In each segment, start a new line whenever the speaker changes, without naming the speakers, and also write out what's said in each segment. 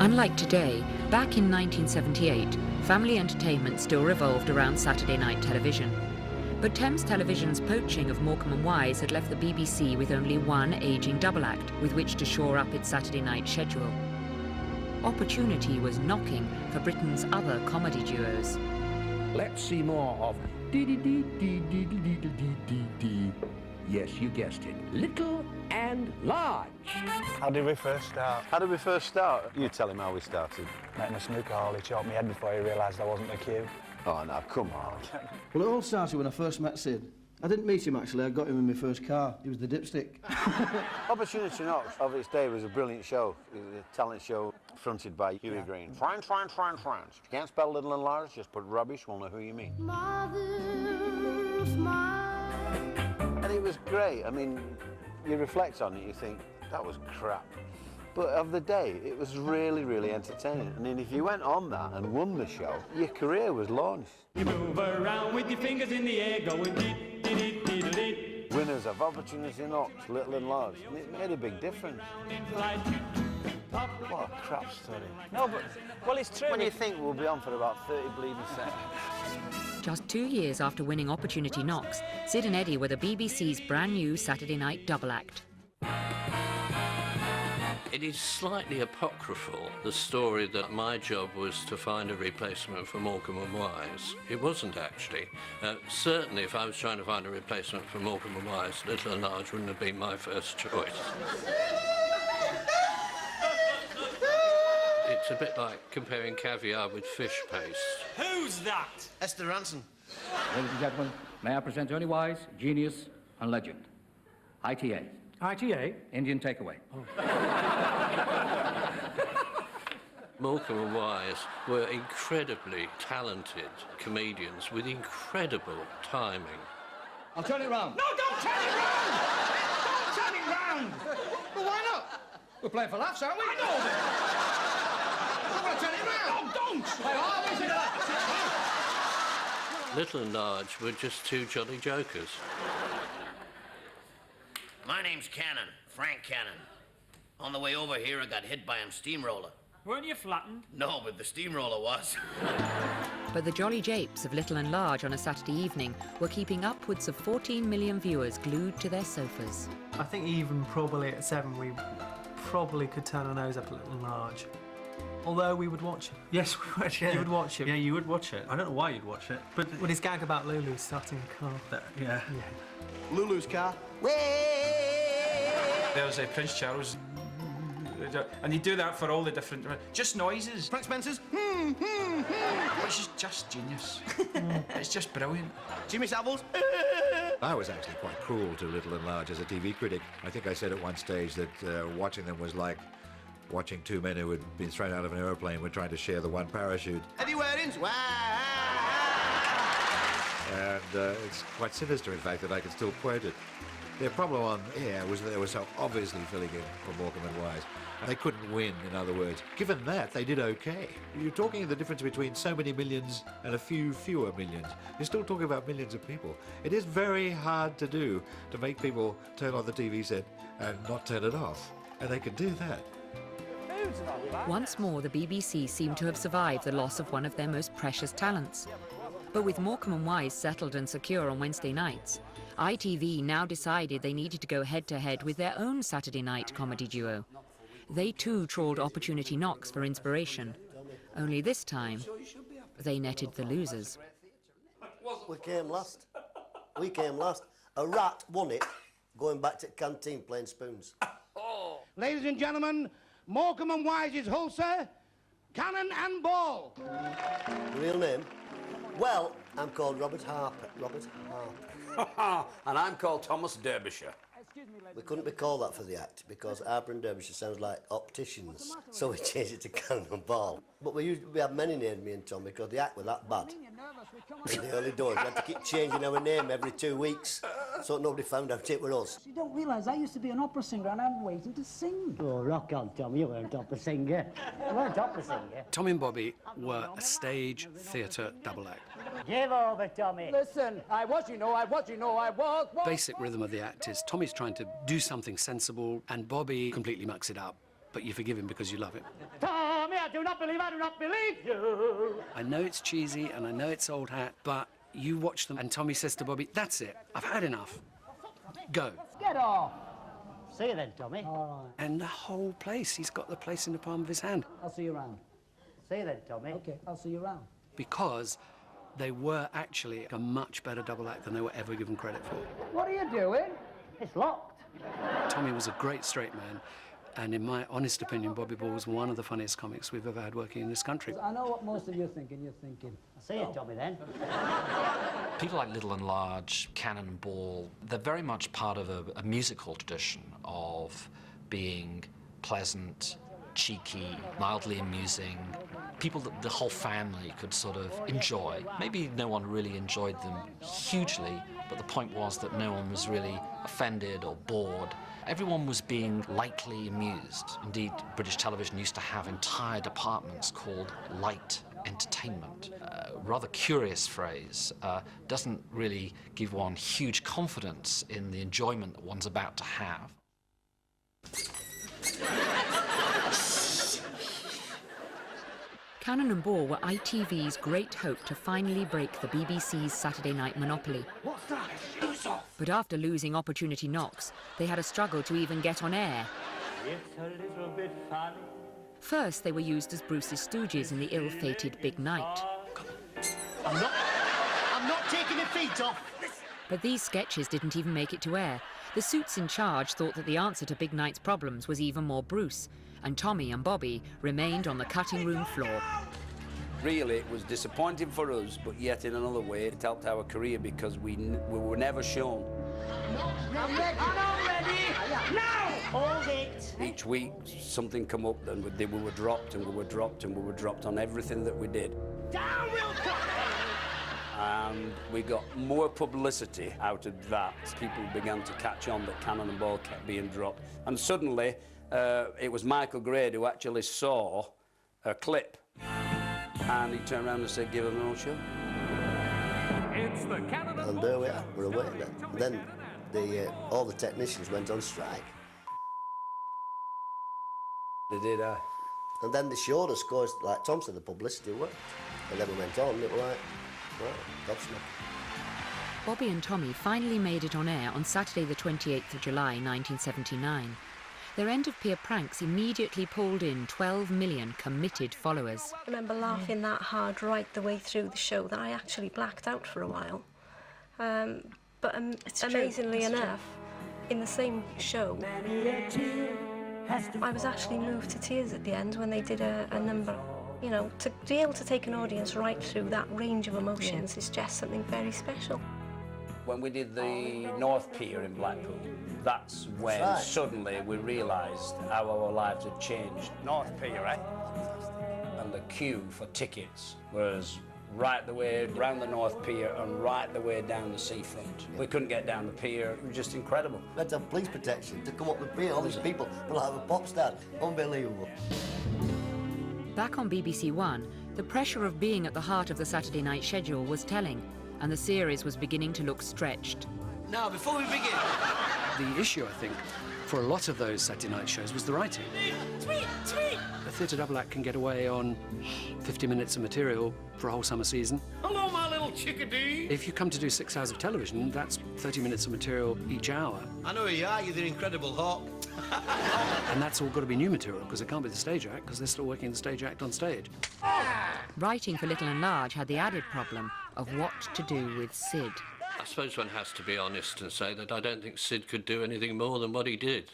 Unlike today, back in 1978, family entertainment still revolved around Saturday night television. But Thames Television's poaching of Morecambe and Wise had left the BBC with only one ageing double act with which to shore up its Saturday night schedule. Opportunity was knocking for Britain's other comedy duos.
Let's see more of dee-dee-dee-dee-dee-dee-dee-dee-dee. Yes, you guessed it. Little and Large.
How did we first start?
How did we first start? You tell him how we started.
Met in a snooker hall, he chopped me head before he realised I wasn't the cue.
Oh, no, come on.
Well, it all started when I first met Sid. I didn't meet him, actually. I got him in my first car. He was the dipstick.
Opportunity Knocks of its day was a brilliant show. It was a talent show fronted by Huey Green. France. If you can't spell Little and Large, just put rubbish, we'll know who you mean. And it was great. I mean, you reflect on it, you think, that was crap. But of the day, it was really, really entertaining. I mean, if you went on that and won the show, your career was launched.
You move around with your fingers in the air, going dee-dee-dee-dee-dee.
Winners of Opportunity Knocks, Little and Large, and it made a big difference. What a crap story.
No, but, well, it's true.
When you think we'll be on for about 30 bleeding seconds.
Just 2 years after winning Opportunity Knocks, Sid and Eddie were the BBC's brand new Saturday night double act.
It is slightly apocryphal, the story that my job was to find a replacement for Morecambe and Wise. It wasn't actually. Certainly if I was trying to find a replacement for Morecambe and Wise, Little and Large wouldn't have been my first choice. It's a bit like comparing caviar with fish paste.
Who's that?
Esther Ranson.
Ladies and gentlemen, may I present Tony Wise, genius and legend. ITA.
ITA?
Indian takeaway.
Morecambe and Wise were incredibly talented comedians with incredible timing.
I'll turn it round.
No, don't turn it round! Don't turn it round!
Well, why not? We're playing for laughs, aren't we?
I know that!
I'm going to turn it round.
Oh, don't!
I always do that.
Little and Large were just two jolly jokers.
My name's Cannon, Frank Cannon. On the way over here, I got hit by a steamroller.
Weren't you flattened?
No, but the steamroller was.
But the jolly japes of Little and Large on a Saturday evening were keeping upwards of 14 million viewers glued to their sofas.
I think even probably at 7 we probably could turn our nose up a Little and Large. Although we would watch it.
Yes, we would, yeah.
You would watch it.
Yeah, you would watch it. I don't know why you'd watch it, but...
With his gag about Lulu starting a car.
Yeah.
Lulu's car.
There was a Prince Charles, and you do that for all the different... Just noises.
Frank Spencer's.
Which is just genius. It's just brilliant.
Jimmy Savile's.
I was actually quite cruel to Little and Large as a TV critic. I think I said at one stage that watching them was like watching two men who had been thrown out of an aeroplane were trying to share the one parachute.
Eddie Waring's.
And it's quite sinister, in fact, that I can still quote it. Their problem on air was that they were so obviously filling in for Morecambe and Wise. And they couldn't win, in other words. Given that, they did okay. You're talking the difference between so many millions and a few fewer millions. You're still talking about millions of people. It is very hard to do, to make people turn on the TV set and not turn it off. And they can do that.
Once more, the BBC seemed to have survived the loss of one of their most precious talents. But with Morecambe and Wise settled and secure on Wednesday nights, ITV now decided they needed to go head-to-head with their own Saturday night comedy duo. They too trawled Opportunity Knocks for inspiration. Only this time, they netted the losers.
We came last. A rat won it, going back to the canteen playing spoons.
Ladies and gentlemen, Morecambe and Wise's Hulser, Cannon and Ball.
Real name? Well, I'm called Robert Harper.
And I'm called Thomas Derbyshire.
We couldn't be called that for the act because Harper and Derbyshire sounds like opticians, so we changed it to Cannon and Ball. But we had many names, me and Tom, because the act was that bad. In the early doors, we had to keep changing our name every 2 weeks, so nobody found out it was us.
You don't realise I used to be an opera singer and I'm waiting to sing.
Oh, rock on, Tom, you weren't opera singer. You weren't opera singer.
Tommy and Bobby were a stage theatre double act.
Give over, Tommy.
Listen, I was.
Basic rhythm of the act is Tommy's trying to do something sensible and Bobby completely mucks it up, but you forgive him because you love him.
Tommy! I do not believe you.
I know it's cheesy and I know it's old hat, but you watch them and Tommy says to Bobby, that's it, I've had enough. Go.
Get off. See you then, Tommy. All right.
And the whole place, he's got the place in the palm of his hand.
I'll see you around. See you then, Tommy. OK, I'll see you around.
Because they were actually a much better double act than they were ever given credit for.
What are you doing? It's locked.
Tommy was a great straight man, and in my honest opinion, Bobby Ball was one of the funniest comics we've ever had working in this country.
I know what most of you are thinking. You're thinking, I'll see you, Tommy, then.
People like Little and Large, Cannon and Ball, they're very much part of a musical tradition of being pleasant, cheeky, mildly amusing, people that the whole family could sort of enjoy. Maybe no one really enjoyed them hugely, but the point was that no one was really offended or bored. Everyone was being lightly amused. Indeed, British television used to have entire departments called light entertainment. Rather curious phrase, doesn't really give one huge confidence in the enjoyment that one's about to have.
Cannon and Ball were ITV's great hope to finally break the BBC's Saturday night monopoly.
What's that?
But after losing opportunity knocks, they had a struggle to even get on air.
It's a little bit funny.
First, they were used as Bruce's stooges in the ill-fated Big Night.
I'm not taking my feet off.
But these sketches didn't even make it to air. The suits in charge thought that the answer to Big Night's problems was even more Bruce, and Tommy and Bobby remained on the cutting room floor.
Really, it was disappointing for us, but yet in another way, it helped our career because we were never shown.
I'm ready. Now! Hold it.
Each week, something come up, and we were dropped, and we were dropped, and we were dropped on everything that we did.
Down, Wilcox!
And we got more publicity out of that. People began to catch on that Cannon and Ball kept being dropped. And suddenly, it was Michael Grade who actually saw a clip. And he turned around and said, give him no show.
It's the Cannon
And there we are, we're away. Then all the technicians went on strike.
They did,
And then they showed us, because, like Tom said, the publicity worked. And then we went on, and it was like, well, gobsmacked.
Bobby and Tommy finally made it on air on Saturday the 28th of July 1979. Their end-of-pier pranks immediately pulled in 12 million committed followers.
I remember laughing that hard right the way through the show that I actually blacked out for a while. But amazingly enough, in the same show, I was actually moved to tears at the end when they did a number. You know, to be able to take an audience right through that range of emotions is just something very special.
When we did the North Pier in Blackpool, that's when suddenly we realised how our lives had changed. North Pier, eh? And the queue for tickets was right the way around the North Pier and right the way down the seafront. We couldn't get down the pier, it was just incredible.
We had to have police protection to come up the pier. All these people were like a pop star. Unbelievable.
Back on BBC One, the pressure of being at the heart of the Saturday night schedule was telling, and the series was beginning to look stretched.
Now, before we begin... The issue, I think, for a lot of those Saturday night shows was the writing. A theatre double act can get away on 50 minutes of material for a whole summer season.
Hello, my little chickadee.
If you come to do 6 hours of television, that's 30 minutes of material each hour.
I know who you are, you're the Incredible Hulk.
And that's all got to be new material, because it can't be the stage act, because they're still working the stage act on stage.
Writing for Little and Large had the added problem of what to do with Sid.
I suppose one has to be honest and say that I don't think Sid could do anything more than what he did.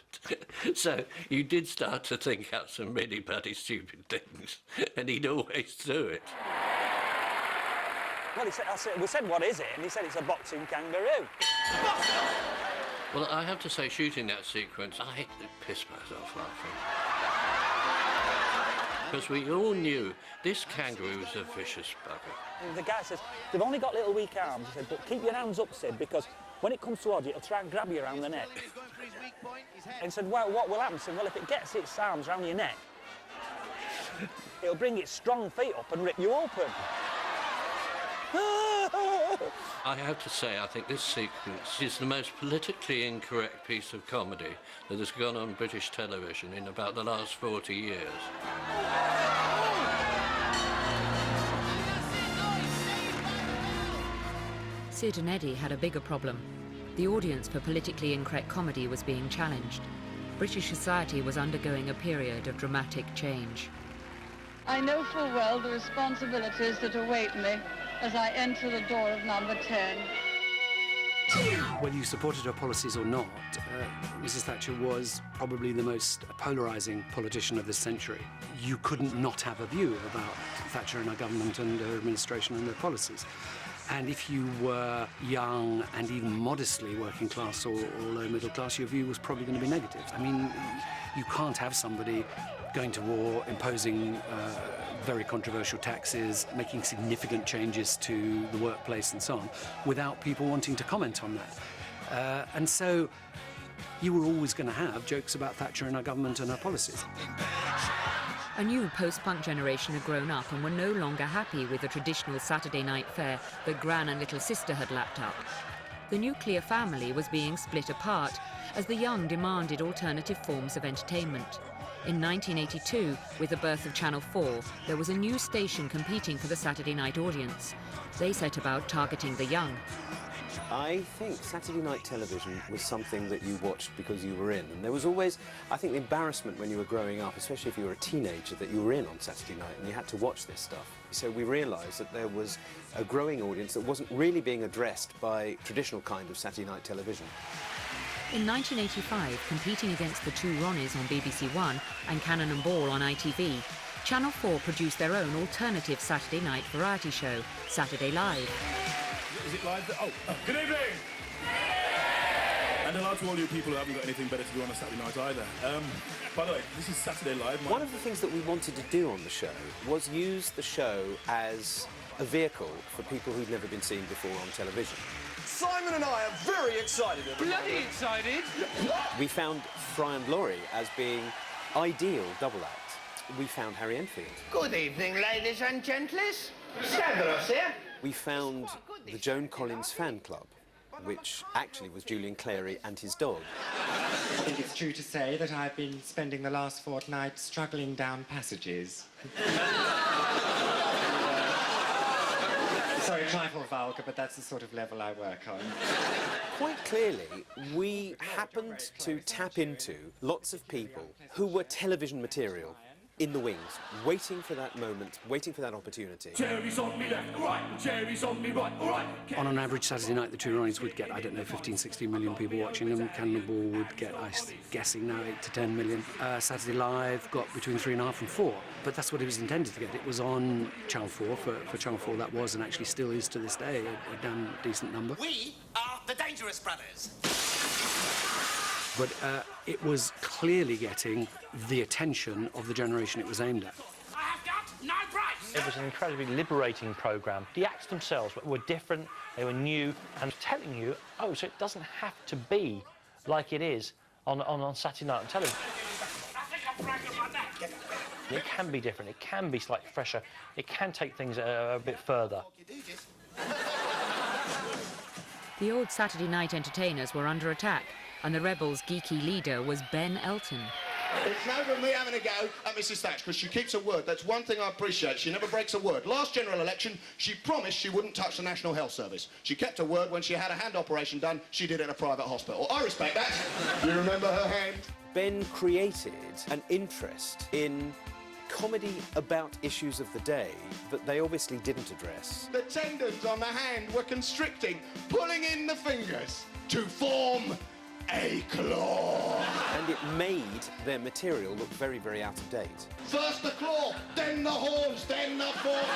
So you did start to think out some really bloody stupid things, and he'd always do it.
Well, we said, what is it? And he said it's a boxing kangaroo.
Well, I have to say, shooting that sequence, I pissed myself laughing. Because we all knew this kangaroo was a vicious bugger.
And the guy says, they've only got little weak arms. He said, but keep your hands up, Sid, because when it comes towards you, it'll try and grab you around the neck. And he said, well, what will happen? He said, well, if it gets its arms around your neck, it'll bring its strong feet up and rip you open.
I have to say, I think this sequence is the most politically incorrect piece of comedy that has gone on British television in about the last 40 years.
Sid and Eddie had a bigger problem. The audience for politically incorrect comedy was being challenged. British society was undergoing a period of dramatic change.
I know full well the responsibilities that await me as I enter the door of number 10.
Whether you supported her policies or not, Mrs. Thatcher was probably the most polarising politician of this century. You couldn't not have a view about Thatcher and her government and her administration and their policies. And if you were young and even modestly working class or low middle class, your view was probably going to be negative. I mean, you can't have somebody going to war, imposing very controversial taxes, making significant changes to the workplace and so on, without people wanting to comment on that. And so you were always going to have jokes about Thatcher and her government and her policies.
A new post-punk generation had grown up and were no longer happy with the traditional Saturday night fare that Gran and Little Sister had lapped up. The nuclear family was being split apart as the young demanded alternative forms of entertainment. In 1982, with the birth of Channel 4, there was a new station competing for the Saturday night audience. They set about targeting the young.
I think Saturday night television was something that you watched because you were in. And there was always, I think, the embarrassment when you were growing up, especially if you were a teenager, that you were in on Saturday night and you had to watch this stuff. So we realised that there was a growing audience that wasn't really being addressed by traditional kind of Saturday night television.
In 1985, competing against the two Ronnies on BBC One and Cannon and Ball on ITV, Channel 4 produced their own alternative Saturday night variety show, Saturday Live.
Is it live? Oh, good evening! And hello to all you people who haven't got anything better to do on a Saturday night either. By the way, this is Saturday Live.
One of the things that we wanted to do on the show was use the show as a vehicle for people who'd never been seen before on television.
Simon and I are very excited.
Bloody excited!
We found Fry and Laurie as being ideal double act. We found Harry Enfield.
Good evening, ladies and gentlemen. Stavros here.
We found the Joan Collins fan club, which actually was Julian Clary and his dog.
I think it's true to say that I've been spending the last fortnight struggling down passages. Sorry, trifle vulgar, but that's the sort of level I work on.
Quite clearly, we happened to tap into lots of people who were television material in the wings, waiting for that moment, waiting for that opportunity.
Cherries on me left, all right, cherries on me right, all right.
On an average Saturday night, the two Ronnies would get, I don't know, 15, 16 million people watching them. Cannon and Ball would get, I'm guessing now, 8 to 10 million. Saturday Live got between 3.5 and 4. But that's what it was intended to get. It was on Channel 4. For Channel 4, that was, and actually still is to this day, a damn decent number.
We are the Dangerous Brothers.
But it was clearly getting the attention of the generation it was aimed at.
I have got no price.
It was an incredibly liberating programme. The acts themselves were different, they were new, and telling you, oh, so it doesn't have to be like it is on Saturday night on television. It can be different, it can be slightly fresher, it can take things a bit further.
The old Saturday night entertainers were under attack, and the rebels' geeky leader was Ben Elton.
It's no good me having a go at Mrs. Thatcher, because she keeps her word. That's one thing I appreciate. She never breaks a word. Last general election, she promised she wouldn't touch the National Health Service. She kept her word. When she had a hand operation done, she did it in a private hospital. I respect that. You remember her hand?
Ben created an interest in comedy about issues of the day that they obviously didn't address.
The tendons on the hand were constricting, pulling in the fingers to form a claw.
And it made their material look very, very out of date.
First the claw, then the horns, then the fork.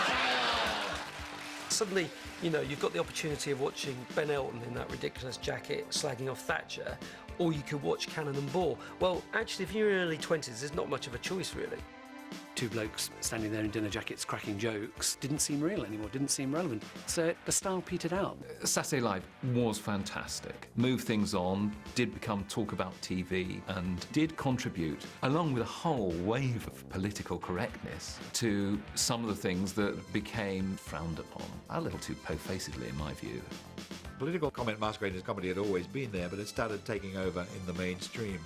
Suddenly, you know, you've got the opportunity of watching Ben Elton in that ridiculous jacket slagging off Thatcher, or you could watch Cannon and Ball. Well, actually, if you're in your early 20s, there's not much of a choice, really.
Two blokes standing there in dinner jackets cracking jokes didn't seem real anymore, didn't seem relevant. So the style petered out.
Saturday Live was fantastic. Moved things on, did become talk about TV, and did contribute, along with a whole wave of political correctness, to some of the things that became frowned upon. A little too po-facedly, in my view.
Political comment masquerading as comedy had always been there, but it started taking over in the mainstream.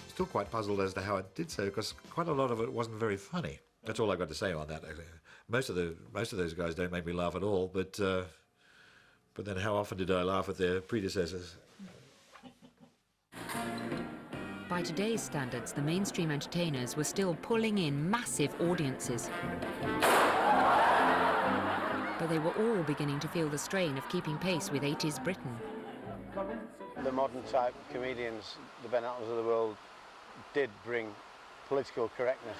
Still quite puzzled as to how it did so, because quite a lot of it wasn't very funny. That's all I've got to say on that. Most of those guys don't make me laugh at all, but But then how often did I laugh at their predecessors?
By today's standards, the mainstream entertainers were still pulling in massive audiences. But they were all beginning to feel the strain of keeping pace with 80s Britain.
The modern type comedians, the Ben Attles of the world, did bring political correctness.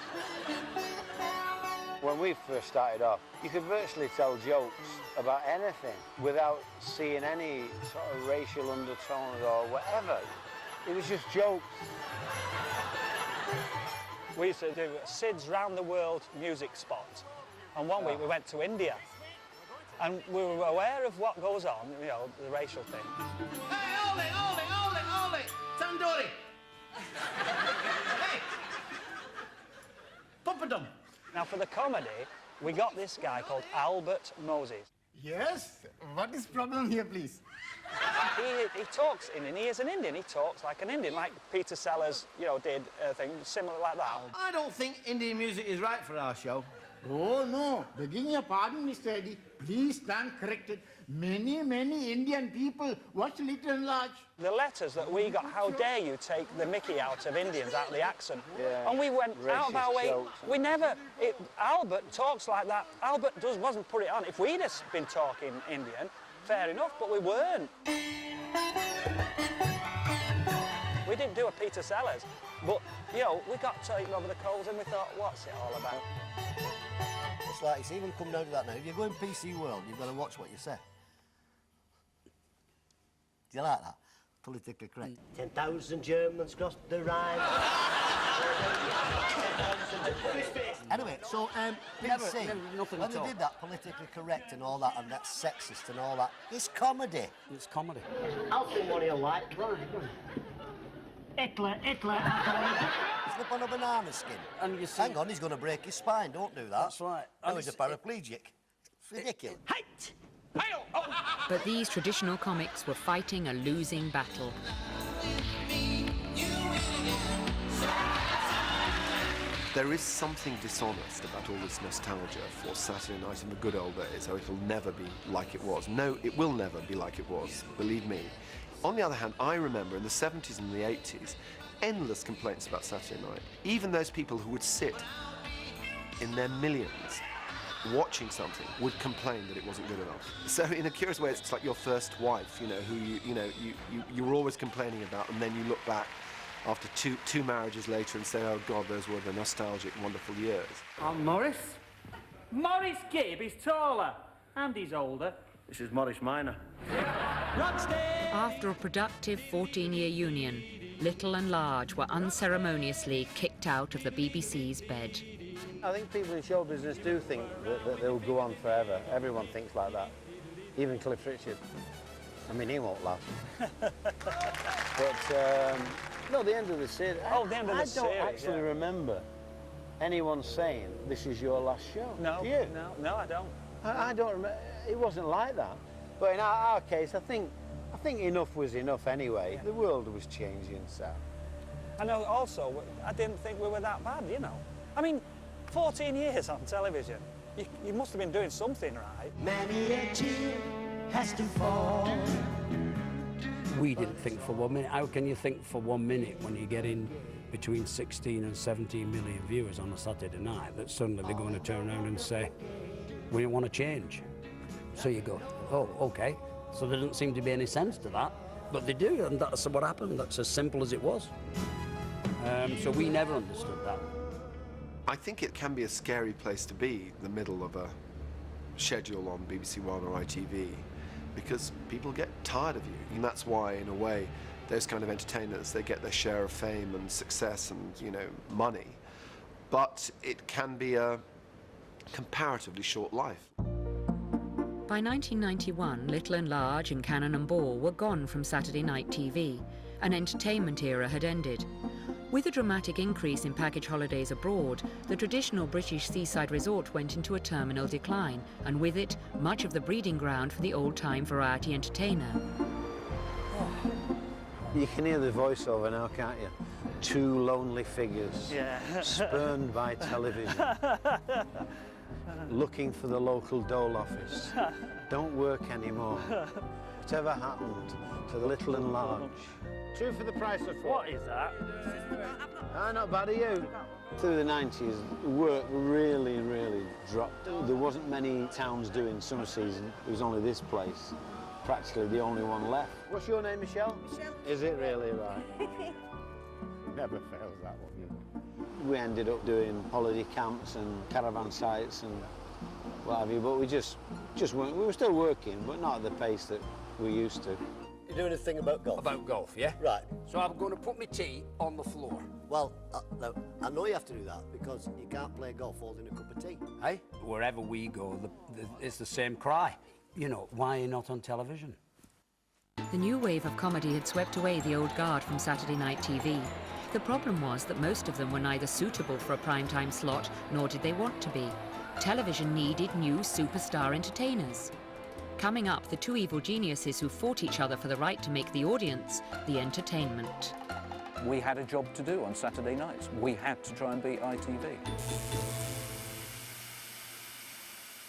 When we first started off, you could virtually tell jokes about anything without seeing any sort of racial undertones or whatever. It was just jokes.
We used to do Sid's Round the World music spot. And one week we went to India. And we were aware of what goes on, you know, the racial thing.
Hey, hold it! Tandoori! Hey! Papadum!
Now, for the comedy, we got this guy called Albert Moses.
Yes? What is problem here, please?
He talks in, and he is an Indian. He talks like an Indian, like Peter Sellers, you know, did a thing similar like that.
I don't think Indian music is right for our show. Oh, no. Begging your pardon, Mr. Eddie. Please stand corrected. Many Indian people watch Little and Large.
The letters that we got, how dare you take the mickey out of Indians, out of the accent.
Yeah.
And we went out of our way.
Jokes.
We never... Albert talks like that. Albert wasn't put it on. If we'd have been talking Indian, fair enough, but we weren't. We didn't do a Peter Sellers, but, you know, we got taken over the coals and we thought, what's it all about?
It's like, it's even come down to that now. If you go in PC World, you've got to watch what you say. Do you like that? Politically correct. 10,000 Germans crossed the Rhine. Anyway, so, PC, when they did that politically correct and all that, and that's sexist and all that, it's comedy.
It's comedy.
I'll sing one of your like.
Hitler.
Slip on a banana skin.
And you see...
Hang on, he's going to break his spine, don't do that.
That's right.
No, he's a paraplegic. It's ridiculous.
But these traditional comics were fighting a losing battle.
There is something dishonest about all this nostalgia for Saturday night in the good old days, so it'll never be like it was. No, it will never be like it was, believe me. On the other hand, I remember in the 70s and the 80s, endless complaints about Saturday night. Even those people who would sit in their millions watching something would complain that it wasn't good enough. So in a curious way, it's like your first wife, you know, who you were always complaining about, and then you look back after two marriages later and say, oh God, those were the nostalgic, wonderful years.
I'm Morris. Morris Gibb is taller and he's older.
This is Morris Minor.
After a productive 14-year union, Little and Large were unceremoniously kicked out of the BBC's bed.
I think people in show business do think that they'll go on forever. Everyone thinks like that. Even Cliff Richard. I mean, he won't last. But, no, the end of the series.
Oh, the end of the series,
I don't actually remember anyone saying, this is your last show.
No,
do you?
no, I don't.
I don't remember. It wasn't like that. But in our case, I think enough was enough anyway.
Yeah.
The world was changing, so.
I know also, I didn't think we were that bad, you know. I mean, 14 years on television. You must have been doing something right.
Many a tear has to fall. We didn't think for 1 minute. How can you think for 1 minute when you get in between 16 and 17 million viewers on a Saturday night that suddenly they're going to turn around and say, we don't want to change? So you go, oh, OK. So there doesn't seem to be any sense to that. But they do, and that's what happened. That's as simple as it was. So we never understood that.
I think it can be a scary place to be, the middle of a schedule on BBC One or ITV, because people get tired of you. And that's why, in a way, those kind of entertainers, they get their share of fame and success and, you know, money. But it can be a comparatively short life.
By 1991, Little and Large and Cannon and Ball were gone from Saturday night TV. An entertainment era had ended. With a dramatic increase in package holidays abroad, the traditional British seaside resort went into a terminal decline, and with it, much of the breeding ground for the old-time variety entertainer.
You can hear the voiceover now, can't you? Two lonely figures,
Yeah.
spurned by television. looking for the local dole office. Don't work anymore. Whatever happened to the little and large? 2 for the price of 4.
What is that?
Ah, not bad, are you? Through the 90s, work really, really dropped. There wasn't many towns doing summer season. There was only this place, practically the only one left. What's your name, Michelle? Michelle. Is it really? Right. Never fails, that one. We ended up doing holiday camps and caravan sites and what have you, but we just weren't. We were still working, but not at the pace that we used to.
You're doing a thing about golf?
About golf, yeah?
Right.
So I'm going to put my tee on the floor.
Well, no, I know you have to do that because you can't play golf holding a cup of tea.
Hey, wherever we go, it's the same cry. You know, why are you not on television?
The new wave of comedy had swept away the old guard from Saturday night TV. The problem was that most of them were neither suitable for a primetime slot, nor did they want to be. Television needed new superstar entertainers. Coming up, the two evil geniuses who fought each other for the right to make the audience the entertainment.
We had a job to do on Saturday nights. We had to try and beat ITV.